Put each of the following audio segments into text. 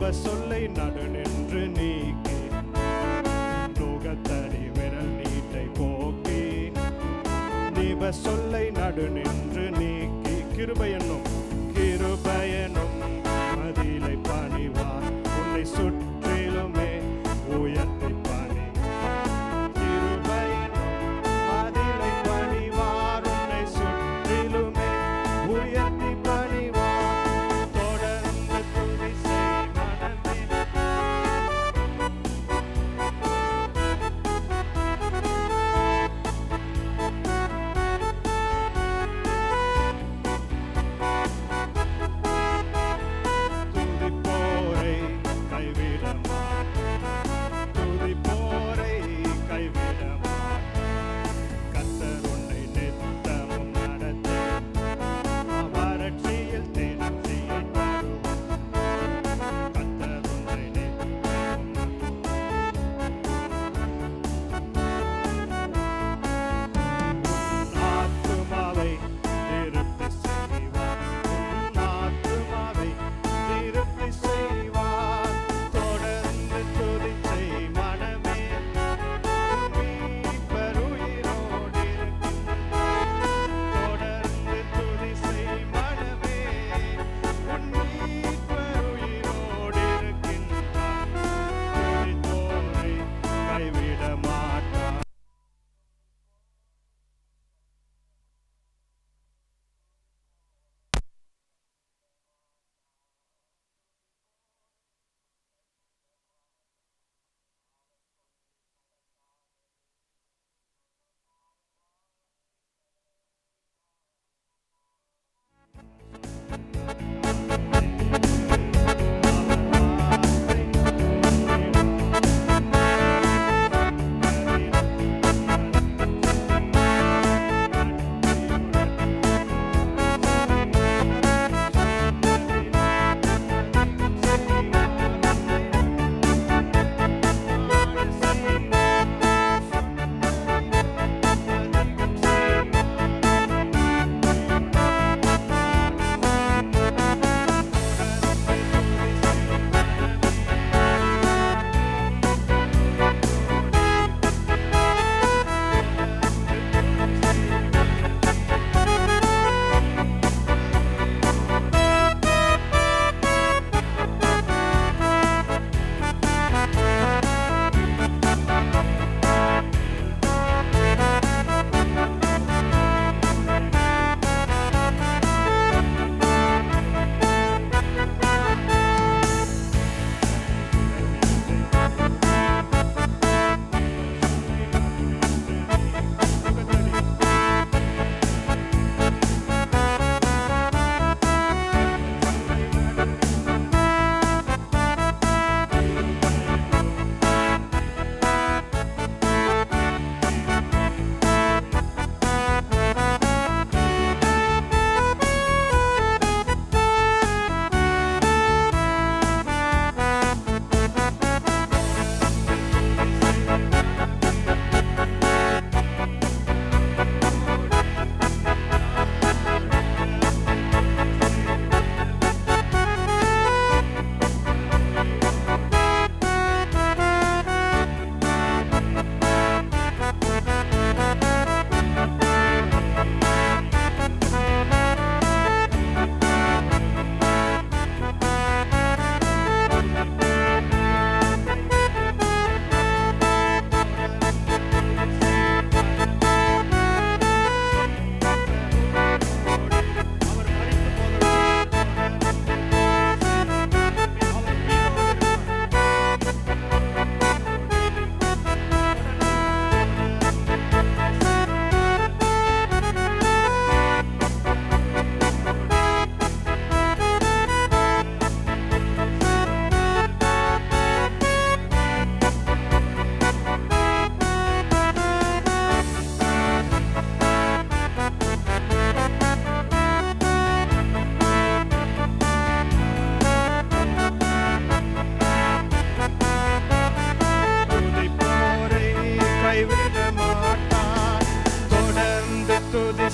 சொல்லை நடு நின்று நீக்கி நுகத்தடி விரல் நீட்டை போக்கி நிப சொல்லை நடு நின்று நீக்கி கிருபையனும் மதிலை பணிவார் உன்னை சுற்றிலுமே உயர்த்தி பணி கிருபையனும் மதிலை பணிவார் உன்னை சுற்றிலுமே உயர்த்தி பணிவார் தொடர்ந்து துதி செய் மனமே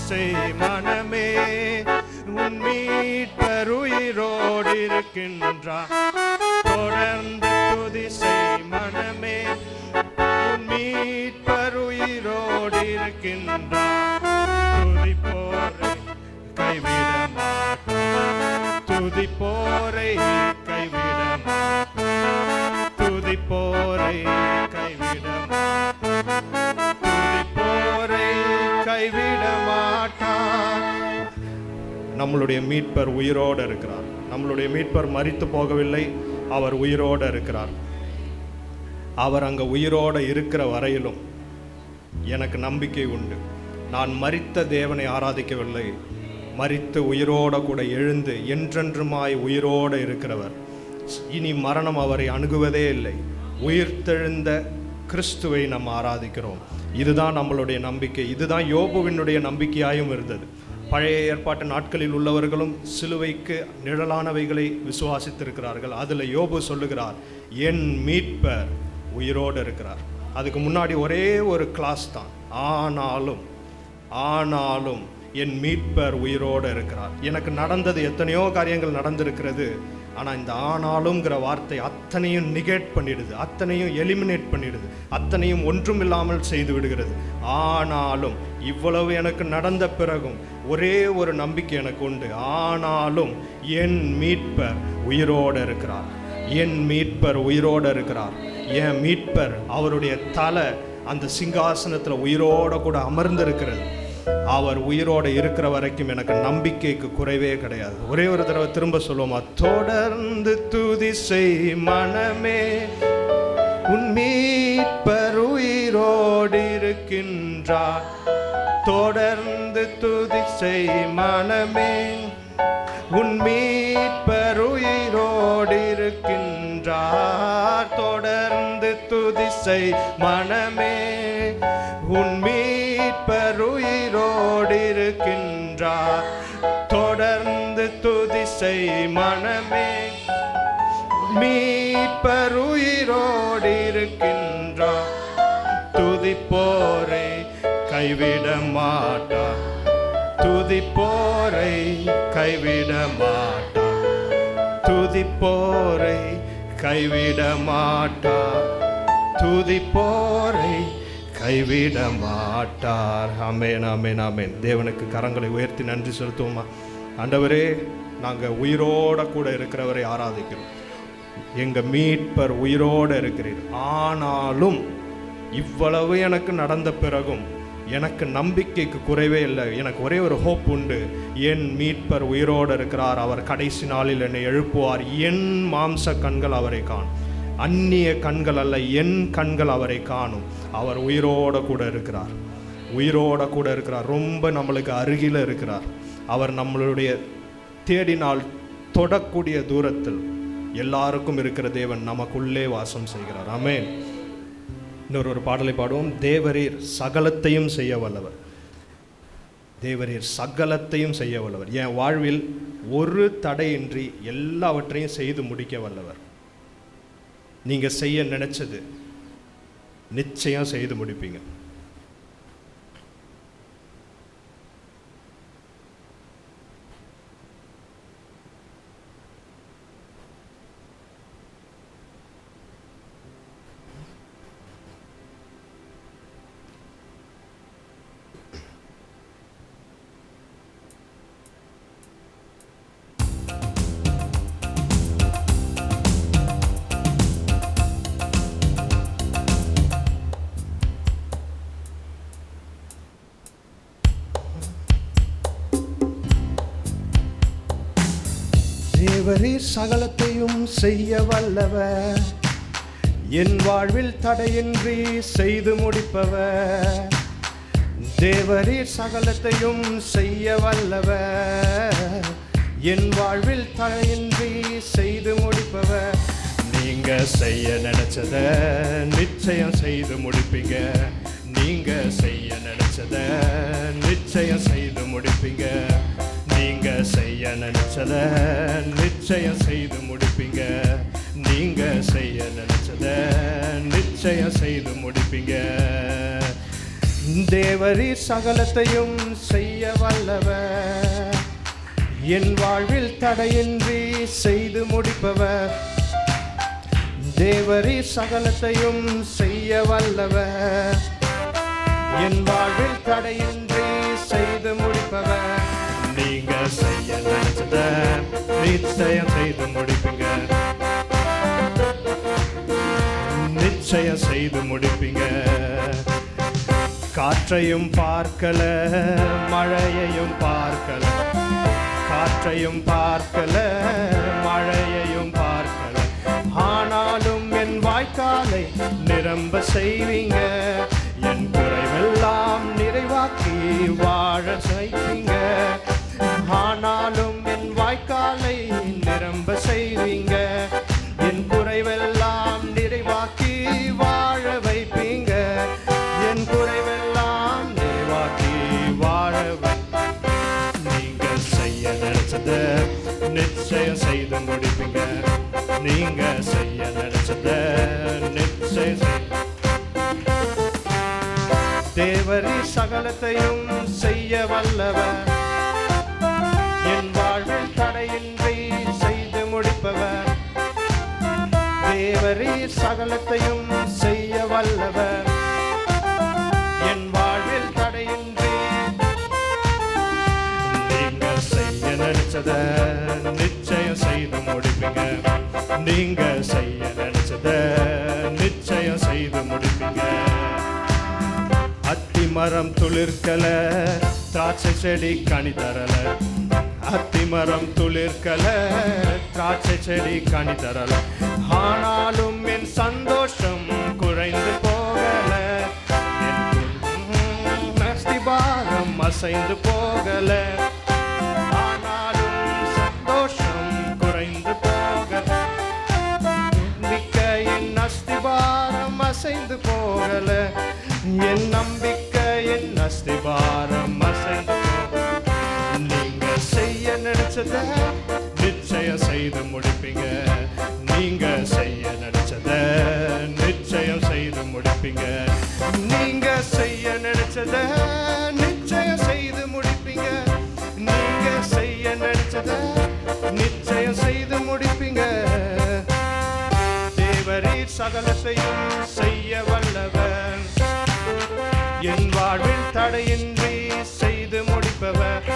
செய் மனமே, உன் மீட்பர் உயிரோடு இருக்கின்றார். தொடர்ந்து துதி செய் மனமே, உன் மீட்பர் உயிரோடு இருக்கின்றார். துதிப்போரை கைவிட மாட்டார், துதிப்போரை கைவிட மாட்டார், துதிப்போரை கைவிட மாட்டார், துதிப்போரை கைவிட மாட்டார். நம்மளுடைய மீட்பர் உயிரோடு இருக்கிறார். நம்மளுடைய மீட்பர் மரித்து போகவில்லை, அவர் உயிரோடு இருக்கிறார். அவர் அங்கே உயிரோடு இருக்கிற வரையிலும் எனக்கு நம்பிக்கை உண்டு. நான் மரித்த தேவனை ஆராதிக்கவில்லை, மரித்து உயிரோடு கூட எழுந்து என்றென்றுமாய் உயிரோடு இருக்கிறவர். இனி மரணம் அவரை அணுகுவதே இல்லை. உயிர்த்தெழுந்த கிறிஸ்துவை நம்ம ஆராதிக்கிறோம். இதுதான் நம்மளுடைய நம்பிக்கை. இதுதான் யோபுவினுடைய நம்பிக்கையாயும் இருந்தது. பழைய ஏற்பாட்டு நாட்களில் உள்ளவர்களும் சிலுவைக்கு நிழலானவைகளை விசுவாசித்திருக்கிறார்கள். அதில் யோபு சொல்லுகிறார், என் மீட்பர் உயிரோடு இருக்கிறார். அதுக்கு முன்னாடி ஒரே ஒரு கிளாஸ் தான், ஆனாலும் என் மீட்பர் உயிரோடு இருக்கிறார். எனக்கு நடந்தது எத்தனையோ காரியங்கள் நடந்திருக்கிறது, ஆனால் இந்த ஆனாலும்ங்கிற வார்த்தை அத்தனையும் நிகேட் பண்ணிடுது, அத்தனையும் எலிமினேட் பண்ணிடுது, அத்தனையும் ஒன்றும் இல்லாமல் செய்து விடுகிறது. ஆனாலும் இவ்வளவு எனக்கு நடந்த பிறகும் ஒரே ஒரு நம்பிக்கை எனக்கு உண்டு, ஆனாலும் என் மீட்பர் உயிரோடு இருக்கிறார். என் மீட்பர் உயிரோடு இருக்கிறார். என் மீட்பர் அவருடைய தலை அந்த சிங்காசனத்தில் உயிரோடு கூட அமர்ந்திருக்கிறது. அவர் உயிரோடு இருக்கிற வரைக்கும் எனக்கு நம்பிக்கைக்கு குறைவே கிடையாது. ஒரே ஒரு தடவை திரும்ப சொல்லுவோமா? தொடர்ந்து துதி செய் மனமே, உன் மீட்பர் உயிரோடு இருக்கின்றார். தொடர்ந்து துதி செய் மனமே, உன் மீட்பர் உயிரோடு இருக்கின்றார். தொடர்ந்து துதி செய் மனமே, உன் மீட்பர் உயிரோடு இருக்கின்றார். தொடர்ந்து துதி செய் மனமே, மீட்பர் உயிரோடு இருக்கின்றார். துதிப்போரை கைவிட மாட்டார், துதிப்போரை கைவிட மாட்டார், துதிப்போரை கைவிட மாட்டார், துதிப்போரை கைவிட மாட்டார். ஆமென், ஆமென், ஆமென். தேவனுக்கு கரங்களை உயர்த்தி நன்றி செலுத்துவோமா? ஆண்டவரே, நாங்கள் உயிரோட கூட இருக்கிறவரை ஆராதிக்கிறோம். எங்கள் மீட்பர் உயிரோடு இருக்கிறீர். ஆனாலும் இவ்வளவு எனக்கு நடந்த பிறகும் எனக்கு நம்பிக்கைக்கு குறைவே இல்லை. எனக்கு ஒரே ஒரு ஹோப் உண்டு, என் மீட்பர் உயிரோடு இருக்கிறார். அவர் கடைசி நாளில் என்னை எழுப்புவார். என் மாம்ச கண்கள் அவரை காணும், அந்நிய கண்கள் அல்ல, என் கண்கள் அவரை காணும். அவர் உயிரோடு கூட இருக்கிறார், உயிரோடு கூட இருக்கிறார். ரொம்ப நம்மளுக்கு அருகில் இருக்கிறார். அவர் நம்மளுடைய தேடினால் தொடக்கூடிய தூரத்தில் எல்லாருக்கும் இருக்கிற தேவன் நமக்குள்ளே வாசம் செய்கிறார். ஆமென். இன்னொரு பாடலை பாடுவோம். தேவரீர் சகலத்தையும் செய்ய வல்லவர், தேவரீர் சகலத்தையும் செய்ய வல்லவர். என் வாழ்வில் ஒரு தடையின்றி எல்லாவற்றையும் செய்து முடிக்க வல்லவர். நீங்கள் செய்ய நினைச்சது நிச்சயம் செய்து முடிப்பீங்க. தேவரீர் சகலத்தையும் செய்ய வல்லவர், என் வாழ்வில் தடையின்றி செய்து முடிப்பவர். தேவரீர் சகலத்தையும் செய்ய வல்லவர், என் வாழ்வில் தடையின்றி செய்து முடிப்பவர். நீங்க செய்ய நினைச்சத நிச்சயம் செய்து முடிப்பீங்க, நீங்க செய்ய நினைச்சத நிச்சயம் செய்து முடிப்பீங்க, நீங்க செய்ய நினைச்சத நிச்சயம் செய்து முடிப்பீங்க, நீங்க செய்ய நினைச்சத நிச்சயம் செய்து முடிப்பீங்க. தேவரீர் சகலத்தையும் செய்ய வல்லவர், என் வாழ்வில் தடையின்றி செய்து முடிப்பவர். தேவரீ சகலத்தையும் செய்ய வல்லவர், என் வாழ்வில் தடையின்றி செய்து முடிப்பவர். நீங்க செய்ய நினைச்சத நிச்சயம் செய்து முடிப்பீங்க, நிச்சயம் செய்து முடிப்பீங்க. காற்றையும் பார்க்கல, மழையையும் பார்க்கல, காற்றையும் பார்க்கல, மழையையும் பார்க்கல, ஆனாலும் என் வாய்க்காலை நிரம்ப செய்வீங்க, என் குறைவெல்லாம் நிறைவாக்கி வாழ செய்வீங்க. ஆனாலும் என் வாய்க்காலை நிரம்ப செய்வீங்க, என் குறைவெல்லாம் நிறைவாக்கி வாழ வைப்பீங்க, என் குறைவெல்லாம் நிறைவாக்கி வாழ வைப்பீங்க. நீங்க செய்ய நினைச்சத நிச்சயம் செய்து முடிப்பீங்க, நீங்க செய்ய நினைச்சத நிச்சயம் செய்ய. தேவரீ சகலத்தையும் செய்ய வல்லவர், என் வாழ்வில் தடையின்றி செய்து முடிப்பவர். தேவரீ சகலத்தையும் செய்ய வல்லவர், என் வாழ்வில் தடையின்றி. நீங்க செய்ய நினைச்சத நிச்சயம் செய்து முடிப்பீங்க, நீங்க செய்ய நினைச்சத நிச்சயம் செய்து முடிப்பீங்க. அத்திமரம் துளிர்க்கல, திராட்சை செடி கனி தரல, அத்திமரம் துளிர்க்கல, திராட்சை செடி கனி தரல, ஆனாலும் என் சந்தோஷம் குறைந்து போகல, என் அஸ்திபாரம் அசைந்து போகல, ஆனாலும் சந்தோஷம் குறைந்து போகல, நம்பிக்கையின் அஸ்திபாரம் அசைந்து போகல, என் நம்பிக்கையின் அஸ்திபாரம் அசைந்து போகல. நீங்க செய்ய நினைச்சத நிச்சயம் செய்து முடிப்பீங்க, நீங்க செய்ய நினைச்சத நிச்சயம் செய்து முடிப்பீங்க, நீங்க செய்ய நினைச்சத நிச்சயம் செய்து முடிப்பீங்க, நீங்க செய்ய நினைச்சத நிச்சயம் செய்து முடிப்பீங்க. தேவரீ சகலத்தையும் செய்ய வல்லவர், என் வாழ்வில் தடையின்றி செய்து முடிப்பவர்.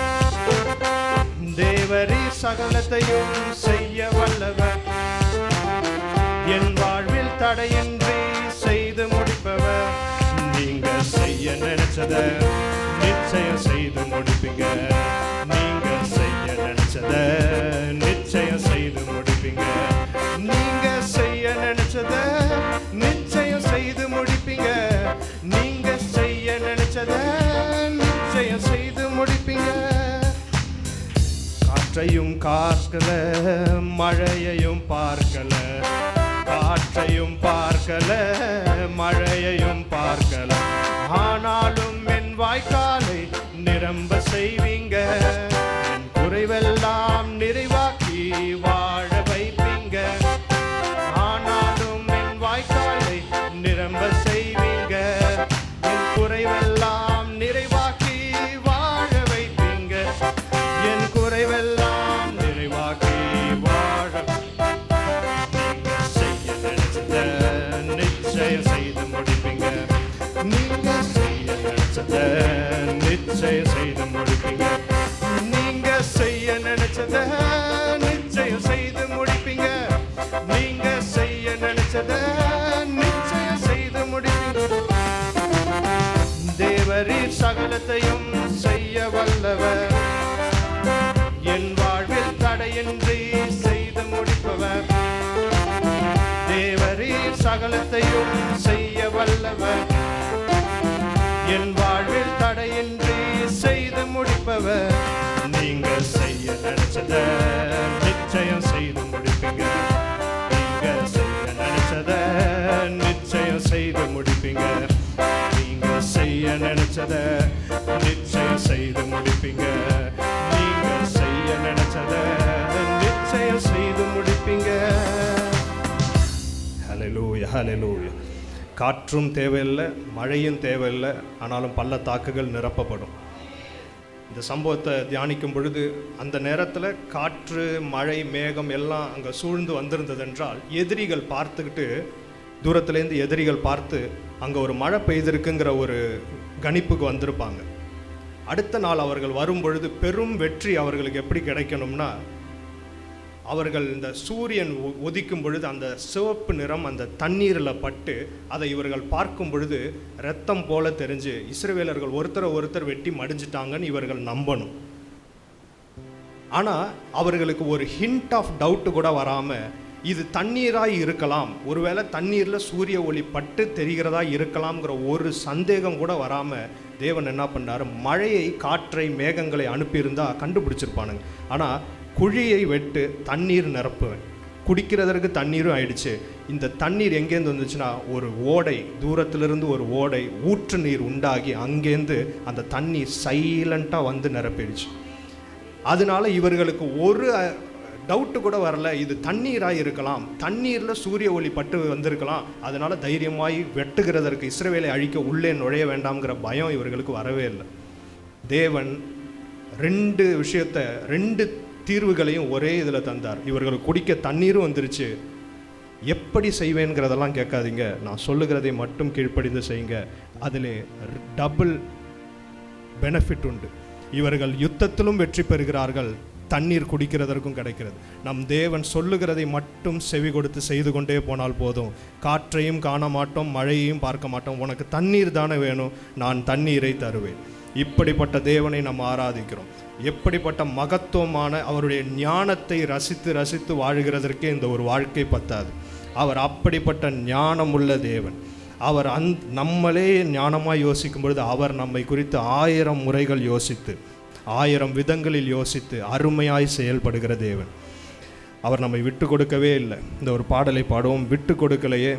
தேவரீ சகலத்தையும் செய்ய வல்லவர், என் வாழ்வில் தடையின்றி செய்து முடிப்பவர். நீங்க செய்ய நினைச்சத நிச்சயம் செய்து முடிப்பீங்க, நீங்க செய்ய நினைச்சத நிச்சயம் செய்து முடிப்பீங்க, நீங்க செய்ய நினைச்சத நிச்சயம் செய்து முடிப்பீங்க, நீங்க செய்ய நினைச்சத நிச்சயம் செய்து முடிப்பீங்க. காற்றையும் பார்க்கல, மழையையும் பார்க்கல, காற்றையும் பார்க்கல, மழையையும் பார்க்கல, ஆனாலும் என் வாய்க்காலை நிரம்ப செய்வீங்க, என் குறைவெல்லாம் நிறைவாக்கி வாழ வைப்பீங்க, ஆனாலும் என் வாய்க்காலை நிரம்ப செய்வீங்க, என் குறைவெல்லாம் நிறைவாக்கி வாழ வைப்பீங்க, என் குறைவெல்லாம் நிறைவாக்கி வாழ. நீங்க செய்ய நினைச்சத நிச்சயம் செய்து முடிப்பீங்க, நீங்க செய்ய நினைச்சத நிச்சயம் செய்து முடிப்பீங்க, நீங்க செய்ய நினைச்சத நிச்சயம் செய்து முடிப்பீங்க, நீங்க செய்ய நினைச்சத நிச்சயம் செய்து முடிப்பீங்க. தேவரீ சகலத்தையும் செய்ய வல்லவர், என் வாழ்வில் தடையின்றி செய்து முடிப்பவர். தேவரீ சகலத்தையும் செய்ய வல்லவர், என் வாழ்வில் தடையின்றி செய்து முடிப்பவர். நீங்க செய்ய நினைச்சத நிச்சயம் செய்து முடிப்பீங்க, நீங்க செய்ய நினைச்சத நிச்சயம் செய்து முடிப்பீங்க, நீங்க செய்ய நினைச்சத நிச்சயம் செய்து முடிப்பீங்க, நீங்க செய்ய நினைச்சத நிச்சயம் செய்து முடிப்பீங்க. ஹல்லேலூயா, ஹல்லேலூயா. காற்றும் தேவையில்லை, மழையும் தேவையில்லை, ஆனாலும் பள்ளத்தாக்குகள் நிரப்பப்படும். இந்த சம்பவத்தை தியானிக்கும் பொழுது அந்த நேரத்தில் காற்று, மழை, மேகம் எல்லாம் அங்கே சூழ்ந்து வந்திருந்தது என்றால் எதிரிகள் பார்த்துக்கிட்டு, தூரத்துலேருந்து எதிரிகள் பார்த்து அங்கே ஒரு மழை பெய்திருக்குங்கிற ஒரு கணிப்புக்கு வந்திருப்பாங்க. அடுத்த நாள் அவர்கள் வரும் பொழுது பெரும் வெற்றி அவர்களுக்கு எப்படி கிடைக்கணும்னா, அவர்கள் இந்த சூரியன் உதிக்கும் பொழுது அந்த சிவப்பு நிறம் அந்த தண்ணீரில் பட்டு அதை இவர்கள் பார்க்கும் பொழுது இரத்தம் போல தெரிஞ்சு இஸ்ரவேலர்கள் ஒருத்தர் வெட்டி மடிஞ்சிட்டாங்கன்னு இவர்கள் நம்பணும். ஆனால் அவர்களுக்கு ஒரு ஹிண்ட் ஆஃப் டவுட்டு கூட வராமல், இது தண்ணீராய் இருக்கலாம், ஒருவேளை தண்ணீரில் சூரிய ஒளி பட்டு தெரிகிறதா இருக்கலாம்ங்கிற ஒரு சந்தேகம் கூட வராமல் தேவன் என்ன பண்ணார், மழையை, காற்றை, மேகங்களை அனுப்பியிருந்தால் கண்டுபிடிச்சிருப்பானுங்க. ஆனால் குழியை வெட்டு, தண்ணீர் நிரப்புவேன், குடிக்கிறதற்கு தண்ணீரும் ஆயிடுச்சு. இந்த தண்ணீர் எங்கேருந்து வந்துச்சுன்னா, ஒரு ஓடை, தூரத்திலிருந்து ஒரு ஓடை, ஊற்று நீர் உண்டாகி அங்கேருந்து அந்த தண்ணீர் சைலண்ட்டாக வந்து நிரப்பிடுச்சு. அதனால இவர்களுக்கு ஒரு டவுட்டு கூட வரல, இது தண்ணீராக இருக்கலாம், தண்ணீரில் சூரிய ஒளி பட்டு வந்திருக்கலாம், அதனால தைரியமாய் வெட்டுகிறதற்கு, இஸ்ரவேலை அழிக்க உள்ளே நுழைய வேண்டாம்ங்கிற பயம் இவர்களுக்கு வரவே இல்லை. தேவன் ரெண்டு தீர்வுகளையும் ஒரே இதில் தந்தார். இவர்களுக்கு குடிக்க தண்ணீரும் வந்துருச்சு. எப்படி செய்வேங்கிறதெல்லாம் கேட்காதீங்க, நான் சொல்லுகிறதை மட்டும் கீழ்ப்படிந்து செய்யுங்க. அதில் டபுள் பெனிஃபிட் உண்டு. இவர்கள் யுத்தத்திலும் வெற்றி பெறுகிறார்கள், தண்ணீர் குடிக்கிறதற்கும் கிடைக்கிறது. நம் தேவன் சொல்லுகிறதை மட்டும் செவி கொடுத்து செய்து கொண்டே போனால் போதும். காற்றையும் காண மாட்டோம், மழையையும் பார்க்க மாட்டோம். உனக்கு தண்ணீர் தானே வேணும், நான் தண்ணீரை தருவேன். இப்படிப்பட்ட தேவனை நாம் ஆராதிக்கிறோம். எப்படிப்பட்ட மகத்துவமான அவருடைய ஞானத்தை ரசித்து ரசித்து வாழுகிறதற்கே இந்த ஒரு வாழ்க்கை பத்தாது. அவர் அப்படிப்பட்ட ஞானமுள்ள தேவன். அவர் நம்மளே ஞானமாக யோசிக்கும் பொழுது அவர் நம்மை குறித்து 1000 முறைகள் யோசித்து, 1000 விதங்களில் யோசித்து அருமையாய் செயல்படுகிற தேவன். அவர் நம்மை விட்டு கொடுக்கவே இல்லை. இந்த ஒரு பாடலை பாடுவோம், விட்டு கொடுக்கலையே,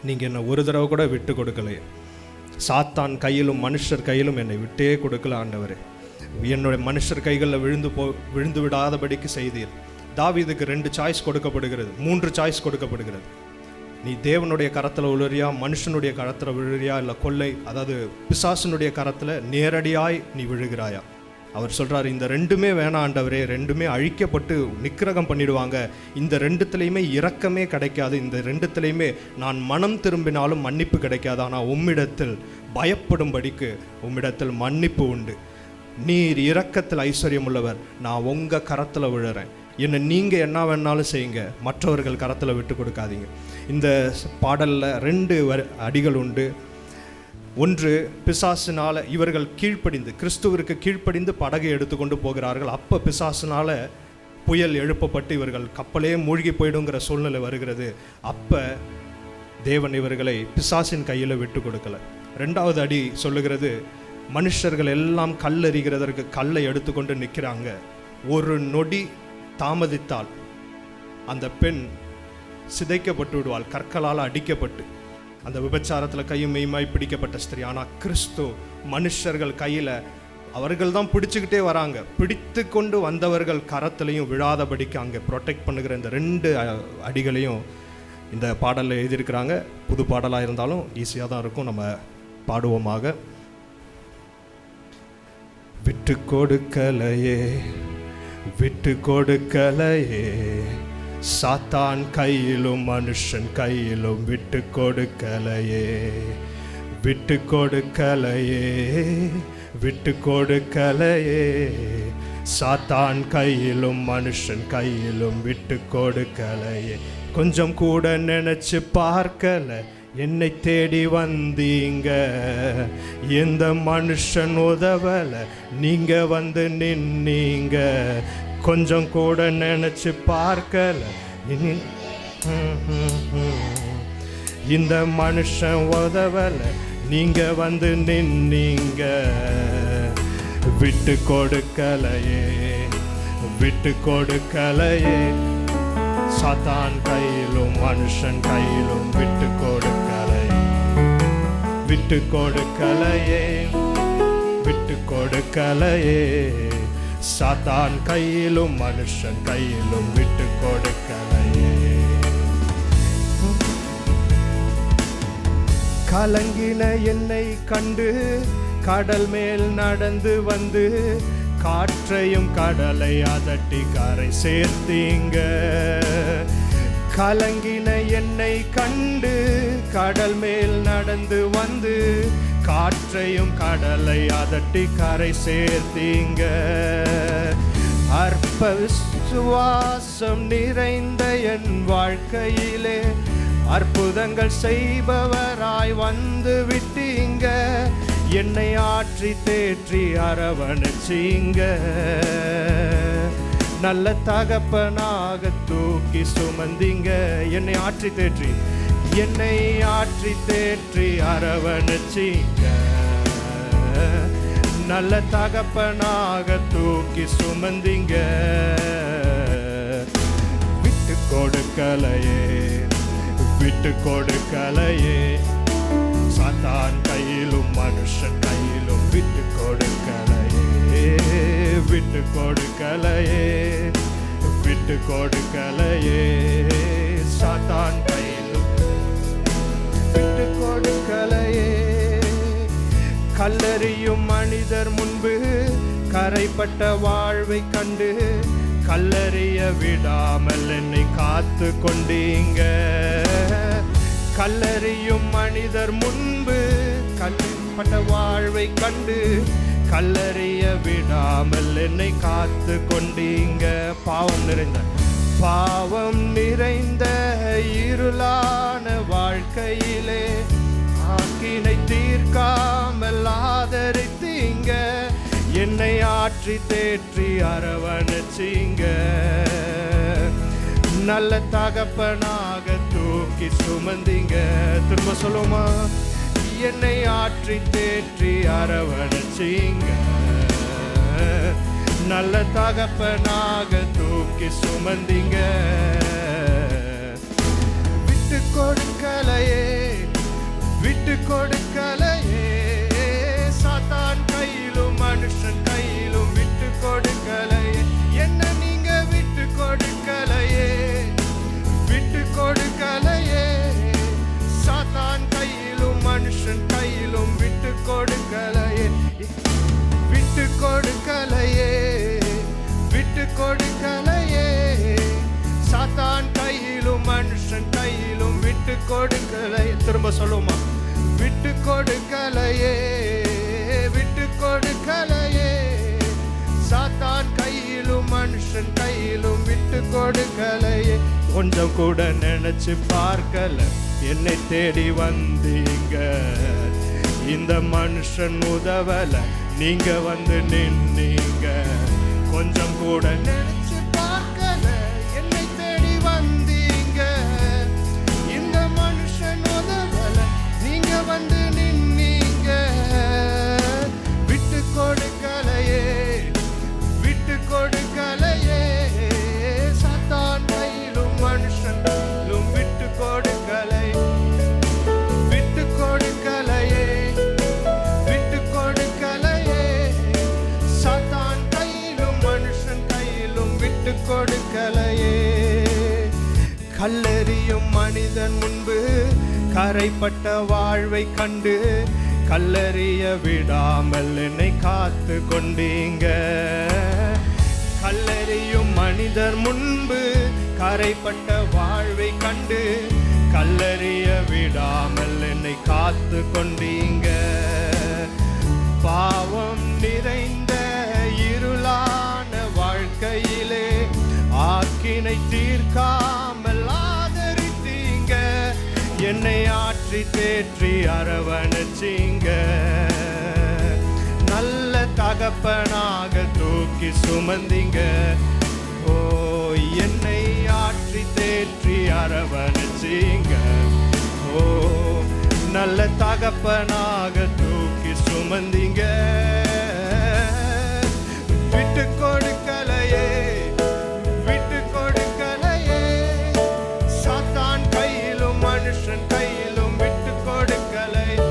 நீங்கள் என்னை ஒரு தடவை கூட விட்டு கொடுக்கலையே, சாத்தான் கையிலும் மனுஷர் கையிலும் என்னை விட்டே கொடுக்கல ஆண்டவரே, என்னுடைய மனுஷர் கைகளில் விழுந்து விடாதபடிக்கு செய்தீர். தாவீதுக்கு 2 சாய்ஸ் கொடுக்கப்படுகிறது, 3 சாய்ஸ் கொடுக்கப்படுகிறது. நீ தேவனுடைய கரத்தில் விழுறியா, மனுஷனுடைய கரத்தில் விழுறியா, இல்லை கொள்ளை, அதாவது பிசாசனுடைய கரத்தில் நேரடியாய் நீ விழுகிறாயா? அவர் சொல்கிறார், இந்த 2மே வேணாம் ஆண்டவரே, 2மே அழிக்கப்பட்டு நிக்கிரகம் பண்ணிடுவாங்க, இந்த 2த்துலேயுமே இரக்கமே கிடைக்காது, இந்த 2த்துலேயுமே நான் மனம் திரும்பினாலும் மன்னிப்பு கிடைக்காது. ஆனால் உம்மிடத்தில் பயப்படும்படிக்கு உம்மிடத்தில் மன்னிப்பு உண்டு. நீர் இரக்கத்தில் ஐஸ்வர்யம் உள்ளவர், நான் உங்கள் கரத்தில் விழுறேன், என்னை நீங்கள் என்ன வேணாலும் செய்யுங்க, மற்றவர்கள் கரத்தில் விட்டு கொடுக்காதீங்க. இந்த பாடலில் 2 அடிகள் உண்டு. ஒன்று, பிசாசினால் இவர்கள் கீழ்ப்படிந்து, கிறிஸ்துவிற்கு கீழ்ப்படிந்து படகை எடுத்துக்கொண்டு போகிறார்கள். அப்போ பிசாசினால் புயல் எழுப்பப்பட்டு இவர்கள் கப்பலே மூழ்கி போயிடுங்கிற சூழ்நிலை வருகிறது. அப்போ தேவன் இவர்களை பிசாசின் கையில் விட்டு கொடுக்கல. 2வது அடி சொல்லுகிறது, மனுஷர்கள் எல்லாம் கல்லெறிகிறதற்கு கல்லை எடுத்துக்கொண்டு நிற்கிறாங்க. ஒரு நொடி தாமதித்தால் அந்த பெண் சிதைக்கப்பட்டு விடுவாள், கற்களால் அடிக்கப்பட்டு. அந்த விபச்சாரத்தில் கையும் மெய்மாய் பிடிக்கப்பட்ட ஸ்திரீ. ஆனால் கிறிஸ்து மனுஷர்கள் கையில், அவர்கள் தான் பிடிச்சிக்கிட்டே வராங்க, பிடித்து கொண்டு வந்தவர்கள் கரத்துலையும் விழாதபடிக்கு அங்கே ப்ரொடெக்ட் பண்ணுகிற இந்த 2 அடிகளையும் இந்த பாடலில் எழுதியிருக்கிறாங்க. புது பாடலாக இருந்தாலும் ஈஸியாக தான் இருக்கும், நம்ம பாடுவோமாக. விட்டு கொடுக்கலையே, விட்டு கொடுக்கலையே, சாத்தான் கையிலும் மனுஷன் கையிலும் விட்டு கொடுக்கலையே, விட்டு கொடுக்கலையே, விட்டு கொடுக்கலையே, சாத்தான் கையிலும் மனுஷன் கையிலும் விட்டு கொடுக்கலையே. கொஞ்சம் கூட நினைச்சு பார்க்கல, என்னை தேடி வந்தீங்க, எந்த மனுஷன் உதவல, நீங்க வந்து நின்னீங்க. கொஞ்சம் கூட நினைச்சு பார்க்கல, இந்த மனுஷன் உதவல, நீங்க வந்து நின்னீங்க. விட்டு கொடுக்கலையே, விட்டு கொடுக்கலையே, சாத்தான் கையிலும் மனுஷன் கையிலும் விட்டு கொடுக்கலையே, விட்டு கொடுக்கலையே, விட்டு கொடுக்கலையே, சாத்தான் கையிலும் மனுஷன் கையிலும் விட்டு கொடுக்கலையே. கலங்கின என்னை கண்டு கடல் மேல் நடந்து வந்து காற்றையும் கடலை அதட்டி கரை சேர்த்தீங்க. கலங்கின என்னை கண்டு கடல் மேல் நடந்து வந்து காற்றையும் கடலை அதட்டி கரை சேர்த்தீங்க. அற்ப விசுவாசம் நிறைந்த என் வாழ்க்கையிலே அற்புதங்கள் செய்பவராய் வந்து விட்டீங்க. என்னை ஆற்றி தேற்றி அரவணைச்சீங்க. நல்ல தகப்பனாக தூக்கி சுமந்தீங்க. என்னை ஆற்றி தேற்றி அரவணைச்சீங்க. நல்ல தகப்பனாக தூக்கி சுமந்தீங்க. விட்டு கொடுக்கலையே சாத்தான் கையிலும் மனுஷன் கையிலும் விட்டு கொடுக்கலையே சாத்தான் கையிலும் விட்டு கொடுக்கலையே. கல்லறியும் மனிதர் முன்பு கரைப்பட்ட வாழ்வை கண்டு கல்லறிய விடாமல் என்னை காத்து கொண்டீங்க. கல்லறியும் மனிதர் முன்பு கரைப்பட்ட வாழ்வை கண்டு கல்லறிய விடாமல் என்னை காத்து கொண்டீங்க. பாவம் நிறைந்த இருளான வாழ்க்கையிலே ஆக்கினை தீர்க்காமல் ஆதரித்தீங்க. என்னை ஆற்றி தேற்றி அரவணைச்சீங்க. நல்ல தகப்பனாக தூக்கி சுமந்தீங்க. திரும்ப சொல்லுமா, என்னை ஆற்றி தேற்றி அரவணைச்சீங்க. நல்ல தகப்பனாக தூக்கி சுமந்தீங்க. விட்டு கொடுக்கலையே சாத்தான் கையிலும் மனுஷன் கையிலும் விட்டு கொடுக்கலையே. என்ன நீங்க விட்டு கொடுக்கலையே சாத்தான் கையிலும் மனுஷன் கையிலும் விட்டு கொடுக்கலையே சாத்தான் கையிலும் மனுஷன் கையிலும் விட்டு கொடுக்கலையே. திரும்ப சொல்லுமா, விட்டு கொடுக்கலையே சாத்தான் கையிலும் மனுஷன் கையிலும் விட்டு கொடுக்கலையே. கொஞ்சம் கூட நினைச்சு பார்க்கல என்னை தேடி வந்தீங்க. இந்த மனுஷன் உதவல நீங்க வந்து நின்னீங்க. கொஞ்சம் கூட நினைச்சு பார்க்கல என்னை தேடி வந்தீங்க. இந்த மனுஷன் உதவல நீங்க வந்து நின்னீங்க. விட்டு கொடுக்கலையே சாத்தான் கையிலும் மனுஷன் விட்டு கொடுக்கலையே சாத்தான் கையிலும் மனுஷன் கையிலும் விட்டு கொடுக்கலையே. கல்லறியும் மனிதன் முன்பு கரைப்பட்ட வாழ்வை கண்டு கல்லறிய விடாமல் என்னை காத்து கொண்டீங்க. கல்லறியும் மனிதர் முன்பு கரைப்பட்ட வாழ்வை கண்டு கல்லறிய விடாமல் என்னை காத்து கொண்டீங்க. பாவம் நிறைந்த இருளான வாழ்க்கையிலே ஆக்கினை தீர்க்காமல் ஆதரித்தீங்க. என்னை ஆற்றி தேற்றி அரவணைச்சீங்க. நல்ல தகப்பனாக தூக்கி சுமந்தீங்க. ஓ, என்னை ஆற்றி தேற்றி அரவணைச்சீங்க. ஓ, நல்ல தகப்பனாக தூக்கி சுமந்தீங்க. விட்டு கொடுக்கலையே சாத்தான் கையிலும் மனுஷன் கையிலும் விட்டு கொடுக்கலையே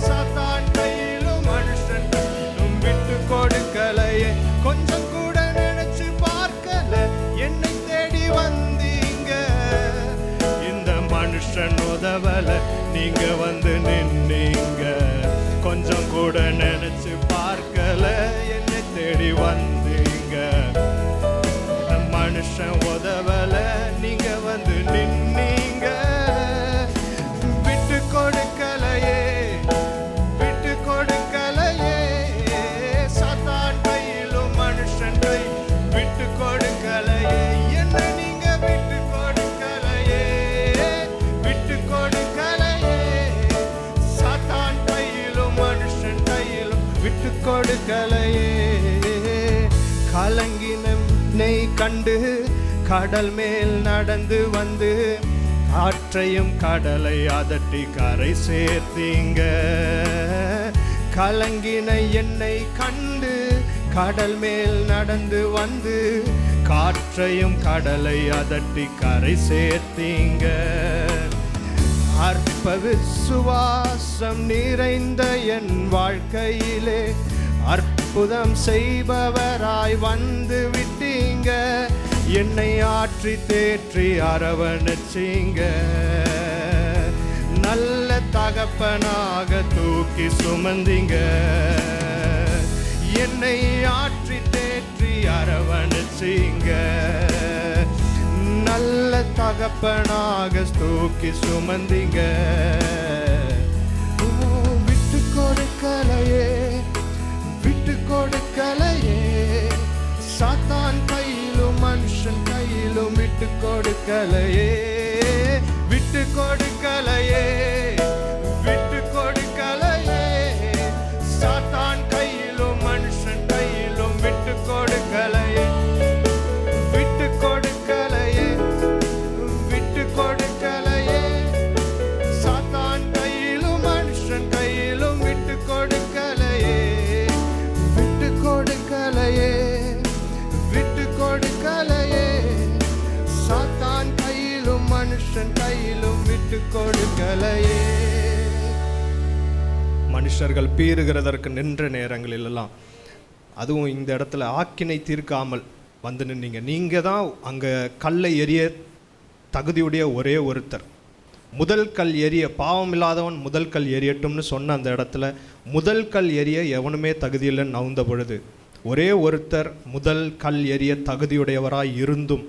சாத்தான் கையிலும் மனுஷன் கையிலும் விட்டு கொடுக்கலையே. கொஞ்சம் கூட நினைச்சு பார்க்கல என்னை தேடி வந்தீங்க. இந்த நீங்க வந்து நின்னீங்க. கொஞ்சம் கூட நினைச்சு பார்க்கல, என்னை தேடி வந்தீங்க. மனுஷன் உதவல, நீங்க வந்து நின்னீங்க. விட்டு கொடுக்கலையே, விட்டு கொடுக்கலையே. சாத்தான் கையிலும் மனுஷன் கை விட்டு கொடுக்கலையே. என்ன நீங்க விட்டு கொடுக்கலையே, விட்டு கொடுக்கலையே. சாத்தான் கையிலும் மனுஷன் கையிலும் விட்டு கொடுக்கலையே. கலங்கினை கண்டு கடல் மேல் நடந்து வந்து காற்றையும் கடலை அதட்டி கரை சேர்த்தீங்க. கலங்கினை என்னை கண்டு கடல் மேல் நடந்து வந்து காற்றையும் கடலை அதட்டி கரை சேர்த்தீங்க. அற்ப விசுவாசம் நிறைந்த என் வாழ்க்கையிலே அற்புதம் செய்பவராய் வந்து விட்டீங்க. என்னை ஆற்றி தேற்றி அரவணைச்சீங்க. நல்ல தகப்பனாக தூக்கி சுமந்தீங்க. என்னை ஆற்றி தேற்றி அரவணைச்சீங்க. நல்ல தகப்பனாக தூக்கி சுமந்தீங்க. விட்டு கொடுக்கலையே, விட்டு கொடுக்கலையே. சாத்தான் கையிலும் மனுஷன் கையிலும் விட்டு கொடுக்கலையே, விட்டு கொடுக்கலையே, விட்டு கொடுக்கலையே. சாத்தான் கையிலும் மனுஷன் கையிலும் விட்டு கொடுக்கலையே, விட்டு கொடுக்கலையே, விட்டு கொடுக்கலையே. சாத்தான் கையிலும் மனுஷன் கையிலும் விட்டு கொடுக்கலையே, விட்டு கொடுக்கலையே, விட்டு கொடுக்கலையே. சாத்தான் கையிலும் மனுஷன் கையிலும் விட்டு கொடுக்கலையே. மனுஷர்கள் பீறுகிறதற்கு நின்ற நேரங்களிலெல்லாம், அதுவும் இந்த இடத்துல ஆக்கினை தீர்க்காமல் வந்து நின்னீங்க. நீங்க தான் அங்க கல்லை எரிய தகுதியுடைய ஒரே ஒருத்தர். முதல் கல் எரிய, பாவம் இல்லாதவன் முதல் கல் எரியட்டும்னு சொன்ன அந்த இடத்துல முதல் கல் எரிய எவனுமே தகுதியில்லைன்னு நவுந்த பொழுது ஒரே ஒருத்தர் முதல் கல் எரிய தகுதியுடையவராய் இருந்தும்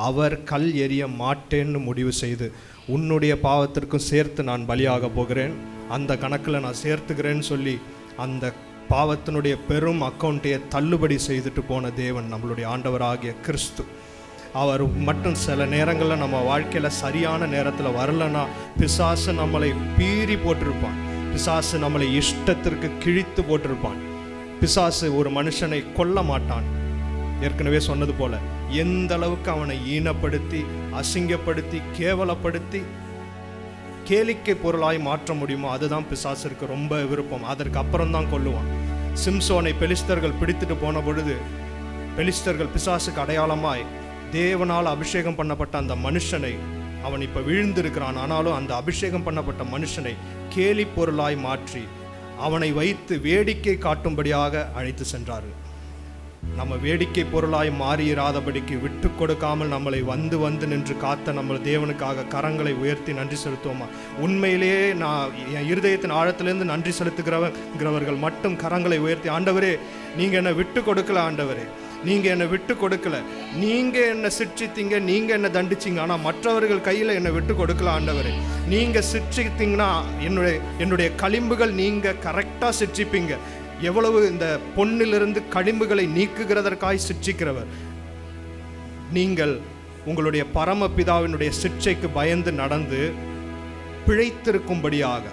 அவர் கல் எரிய மாட்டேன்னு முடிவு செய்து, உன்னுடைய பாவத்திற்கும் சேர்த்து நான் பலியாக போகிறேன், அந்த கணக்கில் நான் சேர்த்துக்கிறேன்னு சொல்லி அந்த பாவத்தினுடைய பெரும் அக்கௌண்ட்டையை தள்ளுபடி செய்துட்டு போன தேவன் நம்மளுடைய ஆண்டவராகிய கிறிஸ்து. அவர் மட்டும் சில நேரங்களில் நம்ம வாழ்க்கையில் சரியான நேரத்தில் வரலன்னா பிசாசு நம்மளை பீறி போட்டிருப்பான். பிசாசு நம்மளை இஷ்டத்திற்கு கிழித்து போட்டிருப்பான். பிசாசு ஒரு மனுஷனை கொல்ல மாட்டான். ஏற்கனவே சொன்னது போல எந்த அளவுக்கு அவனை ஈனப்படுத்தி அசிங்கப்படுத்தி கேவலப்படுத்தி கேளிக்கை பொருளாய் மாற்ற முடியுமோ அதுதான் பிசாசிற்கு ரொம்ப விருப்பம். அதற்கு அப்புறம் தான் கொல்லுவான். சிம்சோனை பெலிஸ்தர்கள் பிடித்துட்டு போன பொழுது பெலிஸ்தர்கள் பிசாசுக்கு அடையாளமாய் தேவனால் அபிஷேகம் பண்ணப்பட்ட அந்த மனுஷனை, அவன் இப்போ விழுந்திருக்கிறான், ஆனாலும் அந்த அபிஷேகம் பண்ணப்பட்ட மனுஷனை கேலி பொருளாய் மாற்றி அவனை வைத்து வேடிக்கை காட்டும்படியாக அழைத்து சென்றார்கள். நம்ம வேடிக்கை பொருளாய் மாறியிராதபடிக்கு விட்டு கொடுக்காமல் நம்மளை வந்து வந்து நின்று காத்த நம்ம தேவனுக்காக கரங்களை உயர்த்தி நன்றி செலுத்துவோமா? உண்மையிலேயே நான் என் இருதயத்தின் ஆழத்திலேருந்து நன்றி செலுத்துகிறவர்கள் மட்டும் கரங்களை உயர்த்தி, ஆண்டவரே நீங்கள் என்னை விட்டு கொடுக்கல, ஆண்டவரே நீங்கள் என்னை விட்டு கொடுக்கல, நீங்கள் என்னை சிற்றித்தீங்க, நீங்கள் என்னை தண்டிச்சிங்க, ஆனால் மற்றவர்கள் கையில் என்னை விட்டு கொடுக்கல ஆண்டவரே. நீங்கள் சிற்றித்தீங்கன்னா என்னுடைய களிம்புகள் நீங்கள் கரெக்டாக சிற்றிப்பீங்க. எவ்வளவு இந்த பொன்னிலிருந்து களிம்புகளை நீக்குகிறதற்காய் சிற்றிக்கிறவர் நீங்கள். உங்களுடைய பரமபிதாவினுடைய சிற்றைக்கு பயந்து நடந்து பிழைத்திருக்கும்படியாக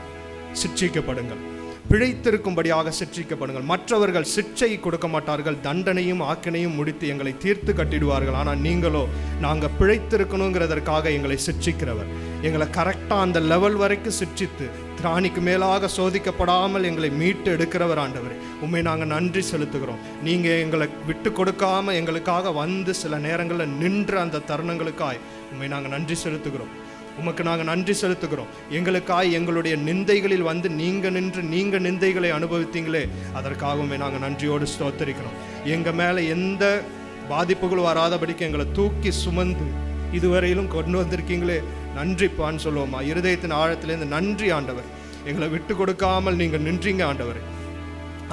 சிற்றிக்கப்படுங்கள், பிழைத்திருக்கும்படியாக சிற்றிக்கப்படுங்கள். மற்றவர்கள் சிற்றை கொடுக்க மாட்டார்கள், தண்டனையும் ஆக்கினையும் முடித்து எங்களை தீர்த்து கட்டிடுவார்கள். ஆனால் நீங்களோ நாங்கள் பிழைத்திருக்கணுங்கிறதற்காக எங்களை சிற்றிக்கிறவர். எங்களை கரெக்டாக அந்த லெவல் வரைக்கும் சிற்றித்து திராணிக்கு மேலாக சோதிக்கப்படாமல் எங்களை மீட்டு எடுக்கிறவர் ஆண்டவரே. உண்மை நாங்கள் நன்றி செலுத்துகிறோம். நீங்கள் எங்களை விட்டு கொடுக்காமல் எங்களுக்காக வந்து சில நேரங்களில் நின்ற அந்த தருணங்களுக்காய் உண்மை நாங்கள் நன்றி செலுத்துகிறோம். உமக்கு நாங்கள் நன்றி செலுத்துகிறோம். எங்களுக்காய் எங்களுடைய நிந்தைகளில் வந்து நீங்கள் நின்று நீங்கள் நிந்தைகளை அனுபவித்தீங்களே, அதற்காகவுமே நாங்கள் நன்றியோடு ஸ்தோத்தரிக்கிறோம். எங்கள் மேலே எந்த பாதிப்புகளும் வராதபடிக்கு எங்களை தூக்கி சுமந்து இதுவரையிலும் கொண்டு வந்திருக்கீங்களே, நன்றிப்பான்னு சொல்லுவோமா? இருதயத்தின் ஆழத்திலேருந்து நன்றி ஆண்டவர். எங்களை விட்டு கொடுக்காமல் நீங்கள் நின்றீங்க ஆண்டவர்.